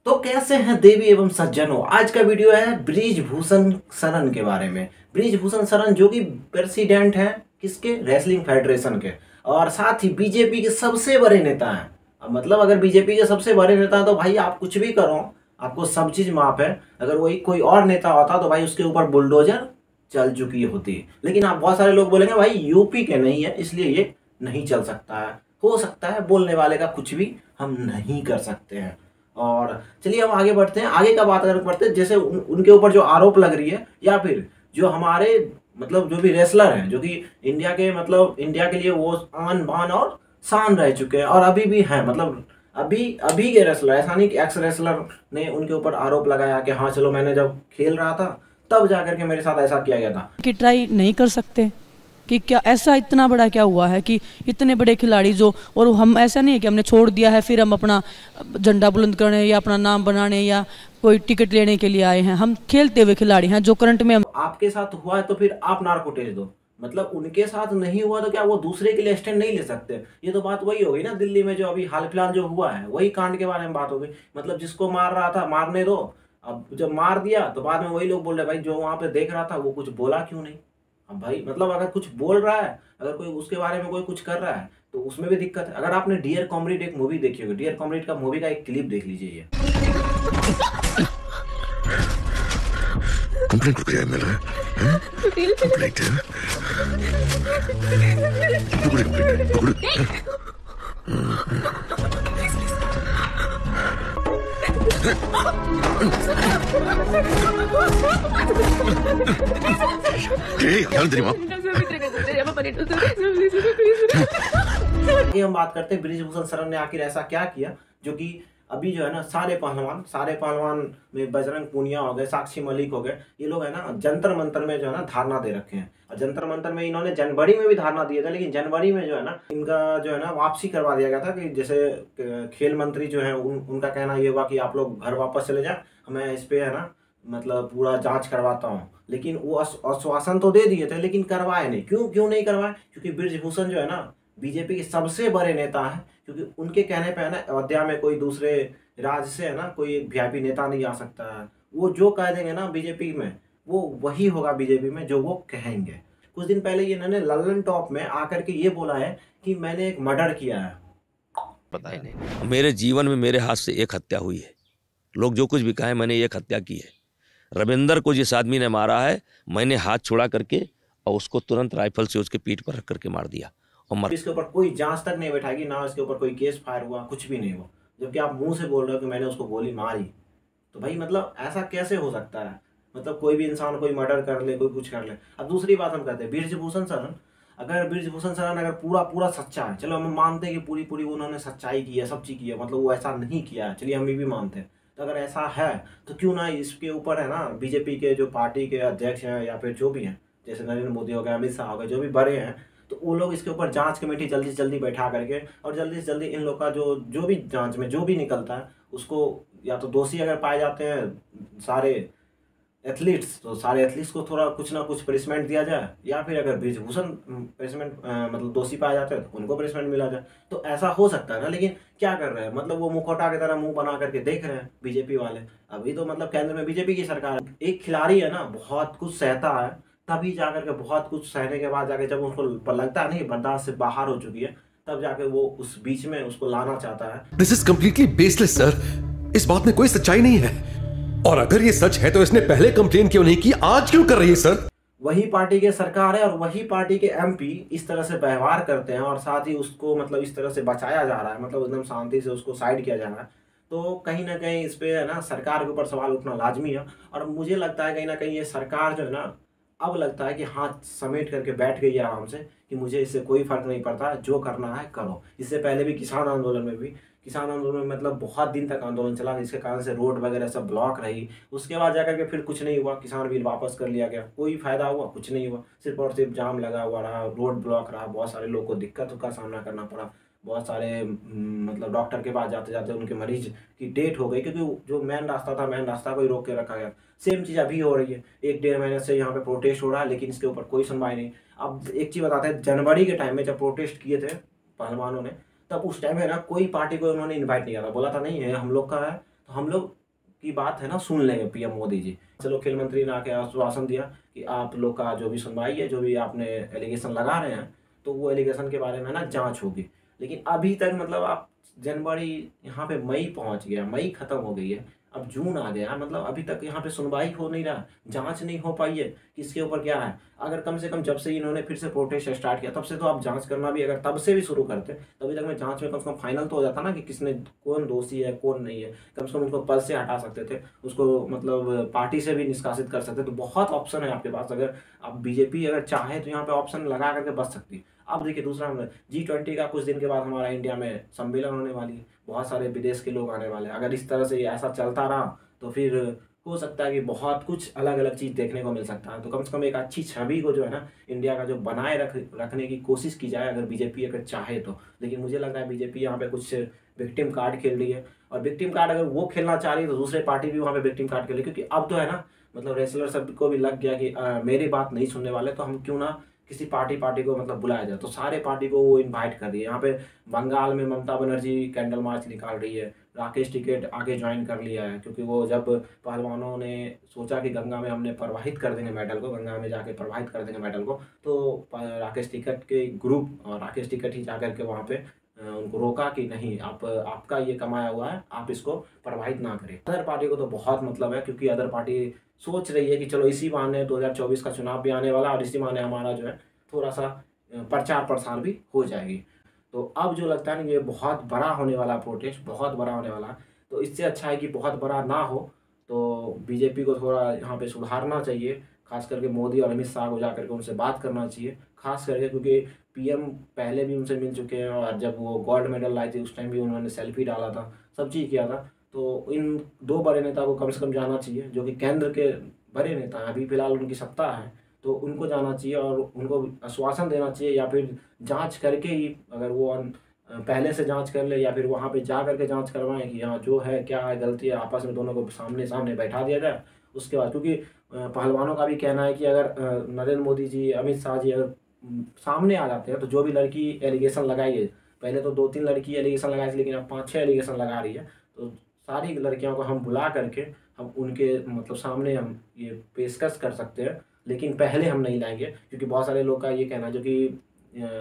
तो कैसे हैं देवी एवं सज्जनों। आज का वीडियो है बृजभूषण शरण के बारे में। बृजभूषण शरण जो कि प्रेसिडेंट हैं किसके, रेसलिंग फेडरेशन के, और साथ ही बीजेपी के सबसे बड़े नेता हैं। अब मतलब अगर बीजेपी के सबसे बड़े नेता हैं तो भाई आप कुछ भी करो, आपको सब चीज माफ है। अगर वही कोई और नेता होता तो भाई उसके ऊपर बुलडोजर चल चुकी होती। लेकिन आप बहुत सारे लोग बोलेंगे भाई यूपी के नहीं है इसलिए ये नहीं चल सकता है। हो सकता है, बोलने वाले का कुछ भी हम नहीं कर सकते हैं। और चलिए हम आगे बढ़ते हैं। आगे का बात अगर करते हैं, जैसे उनके ऊपर जो आरोप लग रही है, या फिर जो हमारे मतलब जो भी रेसलर हैं जो कि इंडिया के मतलब इंडिया के लिए वो आन बान और शान रह चुके हैं और अभी भी हैं। मतलब अभी अभी के रेसलर, ऐसा नहीं कि एक्स रेसलर ने उनके ऊपर आरोप लगाया कि हाँ चलो मैंने जब खेल रहा था तब जाकर के मेरे साथ ऐसा किया गया था। कि ट्राई नहीं कर सकते कि क्या ऐसा इतना बड़ा क्या हुआ है कि इतने बड़े खिलाड़ी जो, और हम ऐसा नहीं है कि हमने छोड़ दिया है फिर हम अपना झंडा बुलंद करने या अपना नाम बनाने या कोई टिकट लेने के लिए आए हैं। हम खेलते हुए खिलाड़ी हैं जो करंट में आपके साथ हुआ है तो फिर आप नार्को टेस्ट दो। मतलब उनके साथ नहीं हुआ तो क्या वो दूसरे के लिए स्टैंड नहीं ले सकते? ये तो बात वही हो गई ना, दिल्ली में जो अभी हाल फिलहाल जो हुआ है वही कांड के बारे में बात हो गई। मतलब जिसको मार रहा था मारने दो, अब जब मार दिया तो बाद में वही लोग बोल रहे भाई जो वहां पे देख रहा था वो कुछ बोला क्यों नहीं। अब भाई मतलब अगर कुछ बोल रहा है, अगर कोई उसके बारे में कोई कुछ कर रहा है तो उसमें भी दिक्कत है। अगर आपने डियर कॉमरेड एक मूवी देखी होगी, डियर कॉमरेड का मूवी का एक क्लिप देख लीजिए। ये कंप्लेंट प्रक्रिया मिल रहा है कंप्लेंट है पकड़े कंप्लेंट पकड़े ध्यान दे ये हम बात करते हैं बृजभूषण शरण ने आखिर ऐसा क्या किया जो कि अभी जो है ना सारे पहलवान में बजरंग पूनिया हो गए, साक्षी मलिक हो गए, ये लोग है ना जंतर मंतर में जो है ना धारणा दे रखे हैं। और जंतर मंतर में इन्होंने जनवरी में भी धारणा दिए थे, लेकिन जनवरी में जो है ना इनका जो है ना वापसी करवा दिया गया था कि जैसे खेल मंत्री जो है उनका कहना ये हुआ कि आप लोग घर वापस चले जाए, मैं इस पे है ना मतलब पूरा जांच करवाता हूँ। लेकिन वो आश्वासन तो दे दिए थे लेकिन करवाए नहीं। क्यों नहीं करवाए? क्योंकि बृजभूषण जो है ना बीजेपी के सबसे बड़े नेता हैं। क्योंकि उनके कहने पे है ना अयोध्या में कोई दूसरे राज्य से है ना कोई वीआईपी नेता नहीं आ सकता है। वो जो कह देंगे ना बीजेपी में वो वही होगा बीजेपी में जो वो कहेंगे। कुछ दिन पहले ये इन्होंने लल्लन टॉप में आकर के ये बोला है कि मैंने एक मर्डर किया है। पता ही नहीं। मेरे जीवन में मेरे हाथ से एक हत्या हुई है। लोग जो कुछ भी कहें, मैंने एक हत्या की है। रविंदर को जिस आदमी ने मारा है, मैंने हाथ छुड़ा करके और उसको तुरंत राइफल से उसके पीठ पर रख करके मार दिया और मर। इसके ऊपर कोई जांच तक नहीं बैठाएगी, ना इसके ऊपर कोई केस फायर हुआ, कुछ भी नहीं हुआ। जबकि आप मुंह से बोल रहे हो कि मैंने उसको गोली मारी। तो भाई मतलब ऐसा कैसे हो सकता है? मतलब कोई भी इंसान कोई मर्डर कर ले, कोई कुछ कर ले। अब दूसरी बात हम कहते हैं बृजभूषण शरण, अगर बृजभूषण शरण अगर पूरा सच्चा है, चलो हम मानते हैं कि पूरी उन्होंने सच्चाई की है, सब चीज की है, मतलब वो ऐसा नहीं किया है, चलिए हम भी मानते हैं। तो अगर ऐसा है तो क्यों ना इसके ऊपर है ना बीजेपी के जो पार्टी के अध्यक्ष हैं या फिर जो भी हैं, जैसे नरेंद्र मोदी हो गए, अमित शाह हो गए, जो भी बड़े हैं, तो वो लोग इसके ऊपर जांच कमेटी जल्दी से जल्दी बैठा करके और जल्दी से जल्दी इन लोग का जो भी जांच में जो भी निकलता है उसको, या तो दोषी अगर पाए जाते हैं सारे एथलीट्स तो सारे एथलीट्स को थोड़ा कुछ ना कुछ पनिशमेंट दिया जाए, या फिर अगर बृजभूषण पनिशमेंट मतलब दोषी पाए जाते हैं तो उनको पनिशमेंट मिला जाए। तो ऐसा हो सकता है ना। लेकिन क्या कर रहे हैं, मतलब वो मुखौटा की तरह मुंह बना करके देख रहे हैं बीजेपी वाले। अभी तो मतलब केंद्र में बीजेपी की सरकार है। एक खिलाड़ी है ना बहुत कुछ सहता है, तभी जाकर के बहुत कुछ सहने के बाद जाके जब उसको लगता नहीं बर्दाश्त से बाहर हो चुकी है, तब जाके वो उस बीच में उसको लाना चाहता है। This is completely baseless sir. इस बात में कोई सच्चाई नहीं है, और अगर ये सच है तो इसने पहले कंप्लेन क्यों नहीं की, आज क्यों कर रही है सर? वही पार्टी के सरकार है और वही पार्टी के एमपी इस तरह से व्यवहार करते हैं, और साथ ही उसको मतलब इस तरह से बचाया जा रहा है, मतलब एकदम शांति से उसको साइड किया जा रहा है। तो कहीं ना कहीं इस पे है ना सरकार के ऊपर सवाल उठना लाजमी है। और मुझे लगता है कहीं ना कहीं ये सरकार जो है ना अब लगता है कि हाथ समेट करके बैठ गई है आराम से कि मुझे इससे कोई फर्क नहीं पड़ता, जो करना है करो। इससे पहले भी किसान आंदोलन में मतलब बहुत दिन तक आंदोलन चला, जिसके कारण से रोड वगैरह सब ब्लॉक रही। उसके बाद जाकर के फिर कुछ नहीं हुआ, किसान बिल वापस कर लिया गया, कोई फायदा हुआ? कुछ नहीं हुआ। सिर्फ और सिर्फ जाम लगा हुआ रहा, रोड ब्लॉक रहा, बहुत सारे लोगों को दिक्कत का सामना करना पड़ा। बहुत सारे मतलब डॉक्टर के पास जाते जाते उनके मरीज की डेथ हो गई, क्योंकि जो मेन रास्ता को ही रोक के रखा गया। सेम चीज़ अभी हो रही है। 1-1.5 महीने से यहाँ पे प्रोटेस्ट हो रहा है, लेकिन इसके ऊपर कोई सुनवाई नहीं। अब एक चीज़ बताते हैं, जनवरी के टाइम में जब प्रोटेस्ट किए थे पहलवानों ने, तब उस टाइम है ना कोई पार्टी को उन्होंने इन्वाइट नहीं किया था, बोला था नहीं है हम लोग का है, तो हम लोग की बात है ना सुन लेंगे पीएम मोदी जी। चलो खेल मंत्री ने आके आश्वासन दिया कि आप लोग का जो भी सुनवाई है, जो भी आपने एलिगेशन लगा रहे हैं, तो वो एलिगेशन के बारे में ना जांच होगी। लेकिन अभी तक मतलब आप जनवरी यहाँ पे मई पहुँच गया, मई खत्म हो गई है, अब जून आ गया, मतलब अभी तक यहाँ पे सुनवाई हो नहीं रहा, जांच नहीं हो पाई है किसके ऊपर क्या है। अगर कम से कम जब से इन्होंने फिर से प्रोटेस्ट स्टार्ट किया तब से तो आप जांच करना भी, अगर तब से भी शुरू करते तभी तक में जांच में कम से कम फाइनल तो हो जाता ना कि किसने, कौन दोषी है कौन नहीं है। कम से कम उनको पद से हटा सकते थे, उसको मतलब पार्टी से भी निष्कासित कर सकते। तो बहुत ऑप्शन है आपके पास, अगर आप बीजेपी अगर चाहे तो यहाँ पे ऑप्शन लगा करके बच सकती। अब देखिए दूसरा G20 का कुछ दिन के बाद हमारा इंडिया में सम्मेलन होने वाली है, बहुत सारे विदेश के लोग आने वाले हैं। अगर इस तरह से ऐसा चलता रहा तो फिर हो सकता है कि बहुत कुछ अलग अलग चीज़ देखने को मिल सकता है। तो कम से कम एक अच्छी छवि को जो है ना इंडिया का जो बनाए रखने की कोशिश की जाए, अगर बीजेपी अगर चाहे तो। लेकिन मुझे लग रहा है बीजेपी यहाँ पे कुछ विक्टिम कार्ड खेल रही है, और विक्टिम कार्ड अगर वो खेलना चाह रही है तो दूसरे पार्टी भी वहाँ पे विक्टिम कार्ड खेले, क्योंकि अब तो है ना मतलब रेसलर सब को भी लग गया कि मेरी बात नहीं सुनने वाले, तो हम क्यों ना किसी पार्टी को मतलब बुलाया जाए। तो सारे पार्टी को वो इनवाइट कर दिए। यहाँ पे बंगाल में ममता बनर्जी कैंडल मार्च निकाल रही है, राकेश टिकैत आगे ज्वाइन कर लिया है, क्योंकि वो जब पहलवानों ने सोचा कि गंगा में हमने प्रवाहित कर देंगे मेडल को, गंगा में जाके प्रवाहित कर देंगे मेडल को, तो राकेश टिकैत के ग्रुप और राकेश टिकैत ही जाकर के वहाँ पे उनको रोका कि नहीं, आपका ये कमाया हुआ है, आप इसको प्रवाहित ना करें। अदर पार्टी को तो बहुत मतलब है, क्योंकि अदर पार्टी सोच रही है कि चलो इसी बहाने 2024 का चुनाव भी आने वाला, और इसी बहाने हमारा जो है थोड़ा सा प्रचार प्रसार भी हो जाएगी। तो अब जो लगता है ना ये बहुत बड़ा होने वाला प्रोटेस्ट, बहुत बड़ा होने वाला। तो इससे अच्छा है कि बहुत बड़ा ना हो, तो बीजेपी को थोड़ा यहाँ पे सुधारना चाहिए, खास करके मोदी और अमित शाह को जाकर के उनसे बात करना चाहिए, खास करके क्योंकि पीएम पहले भी उनसे मिल चुके हैं, और जब वो गोल्ड मेडल लाई थी उस टाइम भी उन्होंने सेल्फी डाला था, सब चीज़ किया था। तो इन दो बड़े नेता को कम से कम जाना चाहिए, जो कि केंद्र के बड़े नेता हैं, अभी फिलहाल उनकी सत्ता है, तो उनको जाना चाहिए और उनको आश्वासन देना चाहिए, या फिर जांच करके ही, अगर वो पहले से जांच कर ले, या फिर वहाँ पे जा करके जांच करवाएं कि हाँ जो है क्या है गलती है, आपस में दोनों को सामने सामने बैठा दिया जाए। उसके बाद क्योंकि पहलवानों का भी कहना है कि अगर नरेंद्र मोदी जी, अमित शाह जी अगर सामने आ जाते हैं तो जो भी लड़की एलिगेशन लगाई है, पहले तो 2-3 लड़की एलिगेशन लगाई थी, लेकिन अब 5-6 एलिगेशन लगा रही है, तो सारी लड़कियों को हम बुला करके हम उनके मतलब सामने हम ये पेशकश कर सकते हैं। लेकिन पहले हम नहीं लाएंगे, क्योंकि बहुत सारे लोग का ये कहना है जो कि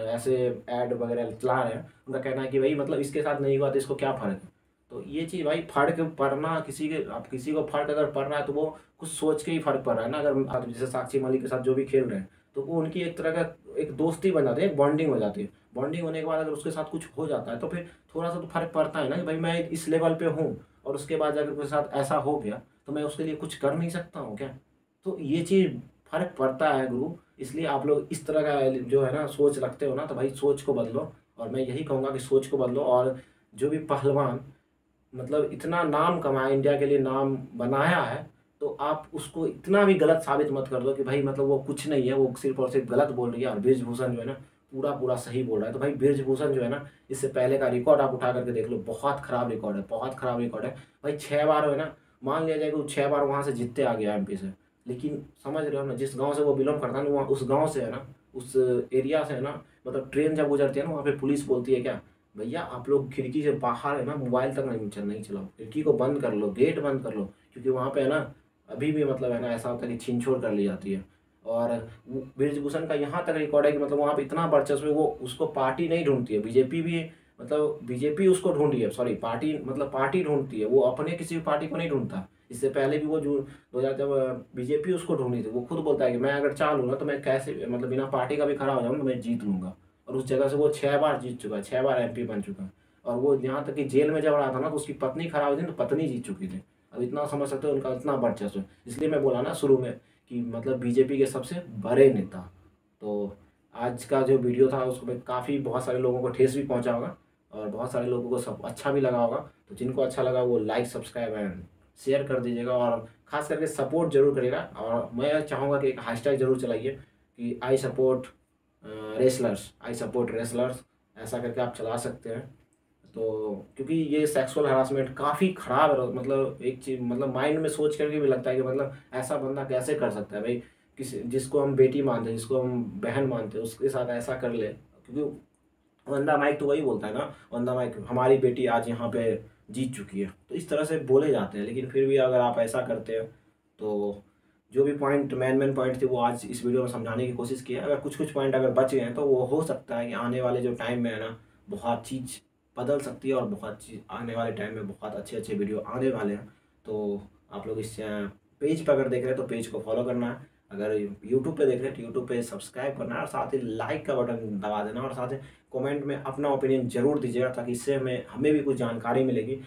ऐसे ऐड वगैरह चला रहे हैं, उनका कहना है कि भाई मतलब इसके साथ नहीं हुआ तो इसको क्या फ़र्क है। तो ये चीज़ भाई फर्क पड़ना, किसी को फर्क अगर पड़ रहा है तो वो कुछ सोच के ही फर्क पड़ रहा है ना। अगर जैसे साक्षी मलिक के साथ जो भी खेल रहे हैं तो वो उनकी एक तरह का एक दोस्ती बन जाती है, एक बॉन्डिंग हो जाती है। बॉन्डिंग होने के बाद अगर उसके साथ कुछ हो जाता है तो फिर थोड़ा सा तो फर्क पड़ता है ना कि भाई मैं इस लेवल पे हूँ, और उसके बाद अगर उसके साथ ऐसा हो गया तो मैं उसके लिए कुछ कर नहीं सकता हूँ क्या। तो ये चीज़ फर्क पड़ता है गुरु। इसलिए आप लोग इस तरह का जो है ना सोच रखते हो ना, तो भाई सोच को बदलो, और मैं यही कहूँगा कि सोच को बदलो। और जो भी पहलवान मतलब इतना नाम कमाया, इंडिया के लिए नाम बनाया है, तो आप उसको इतना भी गलत साबित मत कर दो कि भाई मतलब वो कुछ नहीं है, वो सिर्फ और सिर्फ गलत बोल रही है, और बृजभूषण जो है ना पूरा सही बोल रहा है। तो भाई बृजभूषण जो है ना, इससे पहले का रिकॉर्ड आप उठा करके देख लो, बहुत खराब रिकॉर्ड है, बहुत खराब रिकॉर्ड है भाई। 6 बार है ना, मान लिया जाए कि वो 6 बार वहाँ से जीतते आ गया MP से, लेकिन समझ रहे हो ना जिस गांव से वो बिलोंग करता है ना, वहाँ उस गांव से है ना, उस एरिया से है ना, मतलब ट्रेन जब गुजरती है ना वहाँ पे पुलिस बोलती है क्या, भैया आप लोग खिड़की से बाहर है ना मोबाइल तक नहीं चलाओ, खिड़की को बंद कर लो, गेट बंद कर लो, क्योंकि वहाँ पे है ना अभी भी मतलब है ना ऐसा होता है कि छीन छोड़ कर ली जाती है। और बृजभूषण का यहाँ तक रिकॉर्ड है कि मतलब वहाँ पे इतना वर्चस्व है, वो उसको पार्टी नहीं ढूंढती है, बीजेपी भी मतलब बीजेपी उसको ढूंढी है, सॉरी पार्टी मतलब पार्टी ढूंढती है, वो अपने किसी भी पार्टी को नहीं ढूंढता। इससे पहले भी वो जो 2000 जब बीजेपी उसको ढूंढी थी, वो खुद बोलता है कि मैं अगर चाह लूँ ना तो मैं कैसे मतलब बिना पार्टी का भी खड़ा हो जाऊँ तो मैं जीत लूँगा। और उस जगह से वो 6 बार जीत चुका है, 6 बार MP बन चुका है। और वो यहाँ तक कि जेल में जब रहा था ना तो उसकी पत्नी खराब हुई थी तो पत्नी जीत चुकी थी। अब इतना समझ सकते हो उनका इतना वर्चस्व है। इसलिए मैं बोला ना शुरू में कि मतलब बीजेपी के सबसे बड़े नेता। तो आज का जो वीडियो था उसको काफ़ी बहुत सारे लोगों को ठेस भी पहुंचा होगा, और बहुत सारे लोगों को सब अच्छा भी लगा होगा। तो जिनको अच्छा लगा वो लाइक सब्सक्राइब एंड शेयर कर दीजिएगा, और ख़ास करके सपोर्ट जरूर करिएगा। और मैं चाहूँगा कि एक हैशटैग जरूर चलाइए कि आई सपोर्ट रेसलर्स, ऐसा करके आप चला सकते हैं। तो क्योंकि ये सेक्सुअल हरासमेंट काफ़ी ख़राब है, मतलब एक चीज़ मतलब माइंड में सोच करके भी लगता है कि मतलब ऐसा बंदा कैसे कर सकता है भाई, जिसको हम बेटी मानते हैं, जिसको हम बहन मानते हैं, उसके साथ ऐसा कर ले। क्योंकि ऑन द माइक तो वही बोलता है ना, ऑन द माइक हमारी बेटी आज यहाँ पे जीत चुकी है। तो इस तरह से बोले जाते हैं, लेकिन फिर भी अगर आप ऐसा करते हो तो जो भी पॉइंट मेन पॉइंट थे वो आज इस वीडियो में समझाने की कोशिश की है। अगर कुछ पॉइंट अगर बच गए हैं तो वो हो सकता है कि आने वाले जो टाइम में है ना बहुत चीज़ बदल सकती है और बहुत चीज़ आने वाले टाइम में बहुत अच्छे वीडियो आने वाले हैं। तो आप लोग इस पेज पर अगर देख रहे हैं तो पेज को फॉलो करना है, अगर यूट्यूब पे देख रहे हैं तो यूट्यूब पे सब्सक्राइब करना है और साथ ही लाइक का बटन दबा देना और साथ ही कमेंट में अपना ओपिनियन जरूर दीजिएगा ताकि इससे हमें भी कुछ जानकारी मिलेगी।